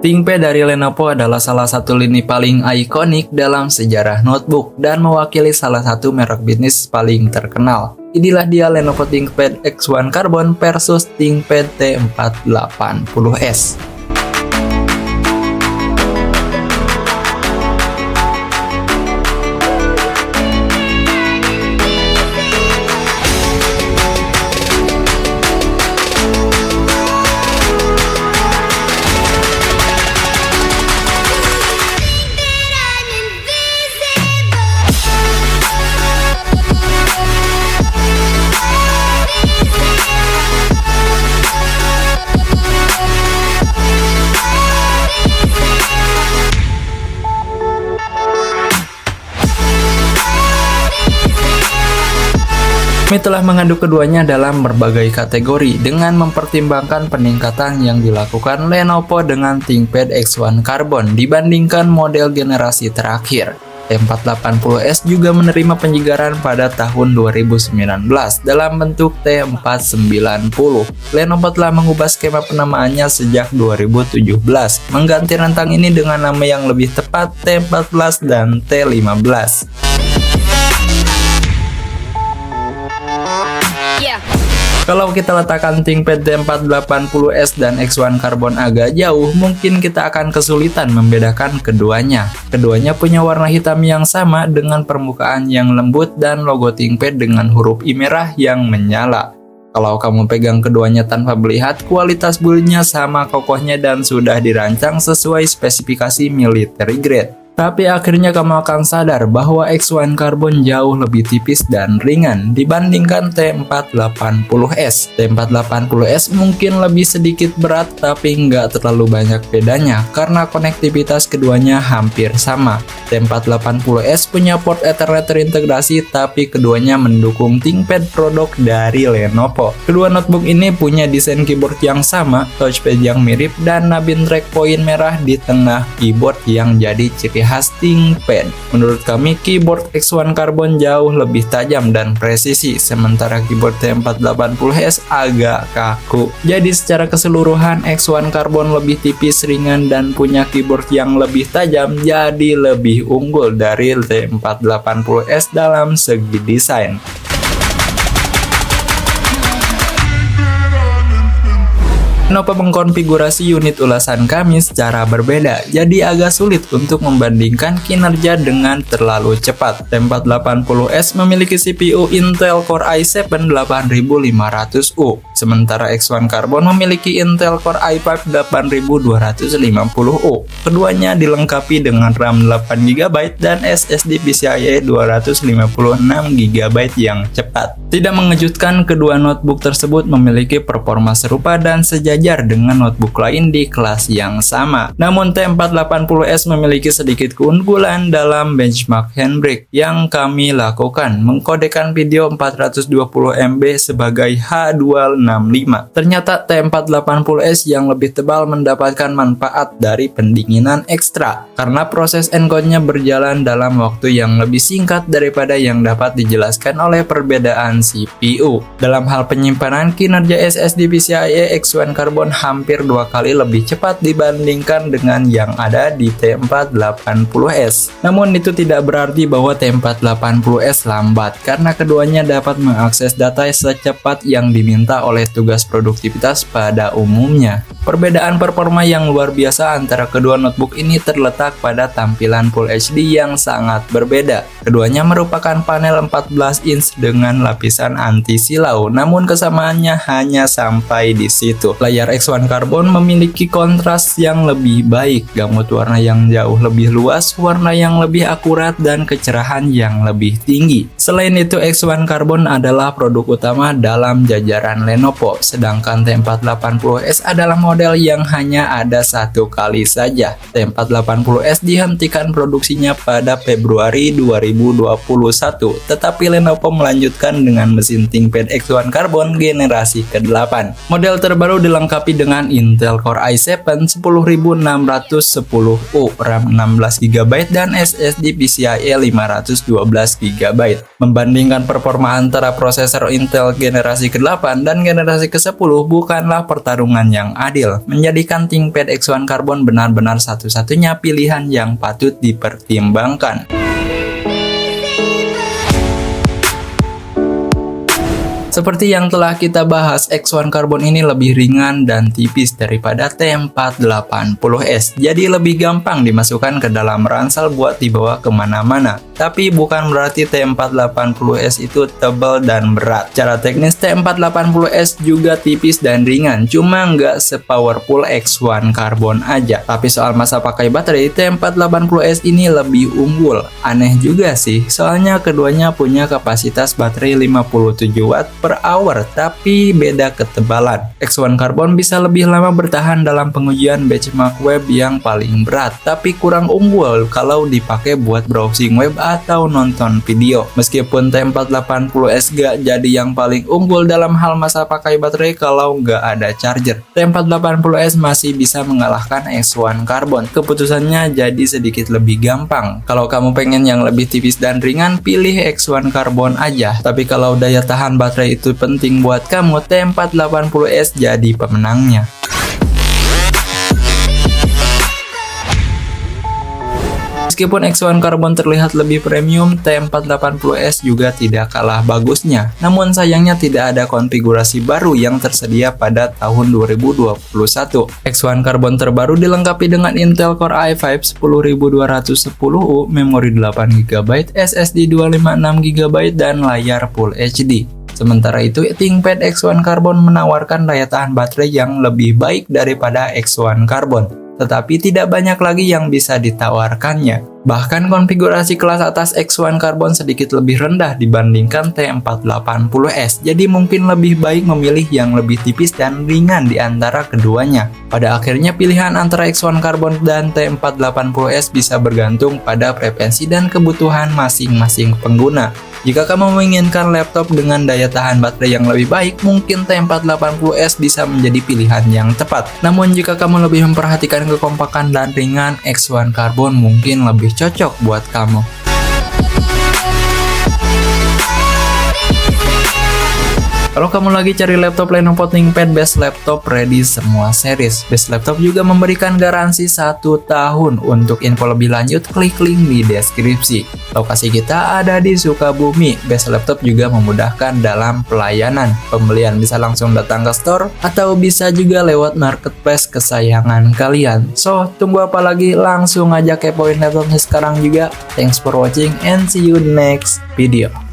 ThinkPad dari Lenovo adalah salah satu lini paling ikonik dalam sejarah notebook dan mewakili salah satu merek bisnis paling terkenal. Inilah dia Lenovo ThinkPad X1 Carbon versus ThinkPad T480S. Kami telah mengadu keduanya dalam berbagai kategori dengan mempertimbangkan peningkatan yang dilakukan Lenovo dengan ThinkPad X1 Carbon dibandingkan model generasi terakhir. T480S juga menerima penyegaran pada tahun 2019 dalam bentuk T490. Lenovo telah mengubah skema penamaannya sejak 2017, mengganti rentang ini dengan nama yang lebih tepat T14 dan T15. Kalau kita letakkan ThinkPad T480S dan X1 Carbon agak jauh, mungkin kita akan kesulitan membedakan keduanya. Keduanya punya warna hitam yang sama dengan permukaan yang lembut dan logo ThinkPad dengan huruf I merah yang menyala. Kalau kamu pegang keduanya tanpa melihat, kualitas build-nya sama kokohnya dan sudah dirancang sesuai spesifikasi military grade. Tapi akhirnya kamu akan sadar bahwa X1 Carbon jauh lebih tipis dan ringan dibandingkan T480S. T480S mungkin lebih sedikit berat tapi nggak terlalu banyak bedanya karena konektivitas keduanya hampir sama. T480S punya port Ethernet terintegrasi tapi keduanya mendukung ThinkPad produk dari Lenovo. Kedua notebook ini punya desain keyboard yang sama, touchpad yang mirip, dan nabin track point merah di tengah keyboard yang jadi ciri khas ThinkPad. Menurut kami, keyboard X1 Carbon jauh lebih tajam dan presisi, sementara keyboard T480S agak kaku. Jadi secara keseluruhan, X1 Carbon lebih tipis, ringan, dan punya keyboard yang lebih tajam, jadi lebih unggul dari T480S dalam segi desain. Lenovo mengkonfigurasi unit ulasan kami secara berbeda, jadi agak sulit untuk membandingkan kinerja dengan terlalu cepat. T480S memiliki CPU Intel Core i7 8500U, sementara X1 Carbon memiliki Intel Core i5 8250U. Keduanya dilengkapi dengan RAM 8GB dan SSD PCIe 256GB yang cepat. Tidak mengejutkan, kedua notebook tersebut memiliki performa serupa dan sejajar dengan notebook lain di kelas yang sama. Namun T480S memiliki sedikit keunggulan dalam benchmark handbrake yang kami lakukan, mengkodekan video 420MB sebagai H265. Ternyata T480S yang lebih tebal mendapatkan manfaat dari pendinginan ekstra karena proses encode-nya berjalan dalam waktu yang lebih singkat daripada yang dapat dijelaskan oleh perbedaan CPU. Dalam hal penyimpanan, kinerja SSD PCIe X1 Carbon hampir 2 kali lebih cepat dibandingkan dengan yang ada di T480S. Namun itu tidak berarti bahwa T480S lambat, karena keduanya dapat mengakses data secepat yang diminta oleh tugas produktivitas pada umumnya. Perbedaan performa yang luar biasa antara kedua notebook ini terletak pada tampilan Full HD yang sangat berbeda. Keduanya merupakan panel 14 inch dengan lapisan anti silau, namun kesamaannya hanya sampai di situ. Layar X1 Carbon memiliki kontras yang lebih baik, gamut warna yang jauh lebih luas, warna yang lebih akurat, dan kecerahan yang lebih tinggi. Selain itu, X1 Carbon adalah produk utama dalam jajaran Lenovo, sedangkan T480S adalah model yang hanya ada satu kali saja. T480S dihentikan produksinya pada Februari 2021, tetapi Lenovo melanjutkan dengan mesin ThinkPad X1 Carbon generasi ke-8. Model terbaru dilengkapi dilengkapi dengan Intel Core i7 10610U, RAM 16GB dan SSD PCIe 512GB. Membandingkan performa antara prosesor Intel generasi ke-8 dan generasi ke-10 bukanlah pertarungan yang adil, menjadikan ThinkPad X1 Carbon benar-benar satu-satunya pilihan yang patut dipertimbangkan. Seperti yang telah kita bahas, X1 Carbon ini lebih ringan dan tipis daripada T480S, jadi lebih gampang dimasukkan ke dalam ransel buat dibawa kemana-mana. Tapi bukan berarti T480S itu tebal dan berat. Secara teknis T480S juga tipis dan ringan, cuma nggak sepowerful X1 Carbon aja. Tapi soal masa pakai baterai, T480S ini lebih unggul. Aneh juga sih, soalnya keduanya punya kapasitas baterai 57 Watt per hour, tapi beda ketebalan. X1 Carbon bisa lebih lama bertahan dalam pengujian benchmark web yang paling berat, tapi kurang unggul kalau dipakai buat browsing web atau nonton video. Meskipun T480S gak jadi yang paling unggul dalam hal masa pakai baterai kalau nggak ada charger, T480S masih bisa mengalahkan X1 Carbon. Keputusannya jadi sedikit lebih gampang. Kalau kamu pengen yang lebih tipis dan ringan, pilih X1 Carbon aja. Tapi kalau daya tahan baterai itu penting buat kamu, T480S jadi pemenangnya. Meskipun X1 Carbon terlihat lebih premium, T480S juga tidak kalah bagusnya. Namun sayangnya tidak ada konfigurasi baru yang tersedia pada tahun 2021. X1 Carbon terbaru dilengkapi dengan Intel Core i5 10210U, memori 8GB, SSD 256GB, dan layar Full HD. Sementara itu, ThinkPad X1 Carbon menawarkan daya tahan baterai yang lebih baik daripada X1 Carbon, tetapi tidak banyak lagi yang bisa ditawarkannya. Bahkan konfigurasi kelas atas X1 Carbon sedikit lebih rendah dibandingkan T480S, jadi mungkin lebih baik memilih yang lebih tipis dan ringan di antara keduanya. Pada akhirnya pilihan antara X1 Carbon dan T480S bisa bergantung pada preferensi dan kebutuhan masing-masing pengguna. Jika kamu menginginkan laptop dengan daya tahan baterai yang lebih baik, mungkin T480S bisa menjadi pilihan yang tepat. Namun jika kamu lebih memperhatikan kekompakan dan ringan, X1 Carbon mungkin lebih cocok buat kamu. Kalau kamu lagi cari laptop Lenovo ThinkPad Best Laptop ready semua series. Best Laptop juga memberikan garansi 1 tahun. Untuk info lebih lanjut, klik link di deskripsi. Lokasi kita ada di Sukabumi. Best Laptop juga memudahkan dalam pelayanan. Pembelian bisa langsung datang ke store atau bisa juga lewat marketplace kesayangan kalian. So, tunggu apa lagi? Langsung aja kepoin laptopnya sekarang juga. Thanks for watching and see you next video.